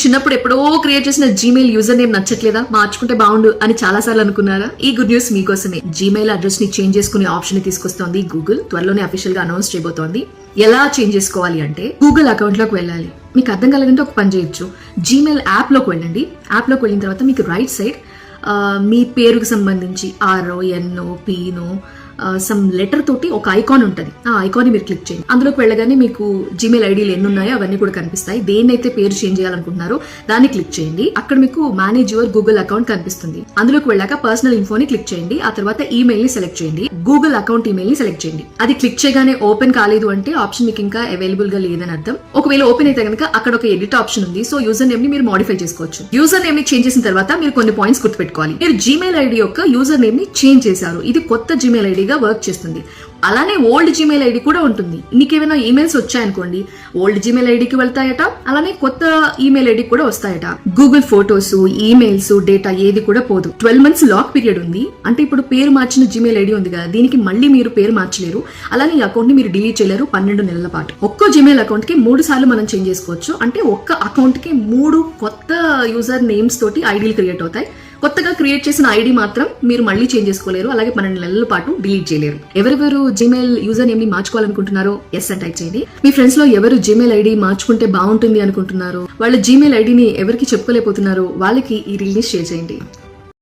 చిన్నప్పుడు ఎప్పుడో క్రియేట్ చేసిన జీమెయిల్ యూజర్ నేమ్ నచ్చట్లేదా, మార్చుకుంటే బాగుండు అని చాలా సార్లు అనుకున్నారా? ఈ గుడ్ న్యూస్ మీకోసమే. జీమెయిల్ అడ్రస్ ని చేంజ్ చేసుకునే ఆప్షన్ ని తీసుకొస్తోంది గూగుల్. త్వరలోనే అఫీషియల్ గా అనౌన్స్ చేయబోతోంది. ఎలా చేంజ్ చేసుకోవాలి అంటే, గూగుల్ అకౌంట్ లోకి వెళ్ళాలి. మీకు అర్థం కాలేదంటే ఒక పని చేయొచ్చు, జీమెయిల్ యాప్ లోకి వెళ్ళండి. యాప్ లోకి వెళ్ళిన తర్వాత మీకు రైట్ సైడ్ మీ పేరుకు సంబంధించి ఆర్ఓ ఎన్ఓ పీనో సమ్ లెటర్ తోటి ఒక ఐకాన్ ఉంటుంది. ఆ ఐకాన్ ని మీరు క్లిక్ చేయండి. అందులోకి వెళ్ళగానే మీకు జీమెయిల్ ఐడీలు ఎన్ని ఉన్నాయో అవన్నీ కూడా కనిపిస్తాయి. దేన్నైతే పేరు చేంజ్ చేయాలనుకుంటున్నారో దాన్ని క్లిక్ చేయండి. అక్కడ మీకు మేనేజ్ యువర్ గూగుల్ అకౌంట్ కనిపిస్తుంది. అందులోకి వెళ్ళాక పర్సనల్ ఇన్ఫోని క్లిక్ చేయండి. ఆ తర్వాత ఈమెయిల్ ని సెలెక్ట్ చేయండి. గూగుల్ అకౌంట్ ఈమెయిల్ ని సెలెక్ట్ చేయండి. అది క్లిక్ చేయగానే ఓపెన్ కాలేదు అంటే ఆప్షన్ మీకు ఇంకా అవైలబుల్ గా లేదని అర్థం. ఒకవేళ ఓపెన్ అయితే కనుక అక్కడ ఒక ఎడిట్ ఆప్షన్ ఉంది. సో యూజర్ నేమ్ ని మీరు మోడిఫై చేసుకోవచ్చు. యూజర్ నేమ్ ని చేంజ్ చేసిన తర్వాత మీరు కొన్ని పాయింట్స్ గుర్తుపెట్టుకోవాలి. మీరు జీమెయిల్ ఐడి యొక్క యూజర్ నేమ్ ని చేంజ్ చేశారు. ఇది కొత్త జీమెయిల్ ఐడి వర్క్ చేస్తుంది. అలానే ఓల్డ్ జీమెయిల్ ఐడి కూడా ఉంటుంది. నీకేమైనా ఈమెయిల్స్ వచ్చాయనుకోండి, ఓల్డ్ జీమెయిల్ ఐడికి వెళ్తాయట, అలానే కొత్త ఈమెయిల్ ఐడి కూడా వస్తాయట. గూగుల్ ఫోటోస్, ఈమెయిల్స్, డేటా ఏది కూడా పోదు. 12 months లాక్ పీరియడ్ ఉంది. అంటే ఇప్పుడు పేరు మార్చిన జీమెయిల్ ఐడి ఉంది కదా, దీనికి మళ్ళీ మీరు పేరు మార్చలేరు. అలానే ఈ అకౌంట్ ని మీరు డిలీట్ చేయలేరు 12 నెలల పాటు. ఒక్కో జీమెయిల్ అకౌంట్ కి 3 సార్లు మనం చేంజ్ చేసుకోవచ్చు. అంటే ఒక్క అకౌంట్ కి 3 కొత్త యూజర్ నేమ్స్ తోటి ఐడీలు క్రియేట్ అవుతాయి. కొత్తగా క్రియేట్ చేసిన ఐడి మాత్రం మీరు మళ్ళీ చేంజ్ చేసుకోలేరు. అలాగే 12 నెలల పాటు డిలీట్ చేయలేరు. ఎవరెవరు జీమెయిల్ యూజర్ నేమ్ ని మార్చుకోవాలనుకుంటున్నారో ఎస్ అని టైప్ చేయండి. మీ ఫ్రెండ్స్ లో ఎవరు జీమెయిల్ ఐడి మార్చుకుంటే బాగుంటుంది అనుకుంటున్నారు, వాళ్ళ జీమెయిల్ ఐడిని ఎవరికి చెప్పుకోలేకపోతున్నారు, వాళ్ళకి ఈ రీల్ ని షేర్ చేయండి.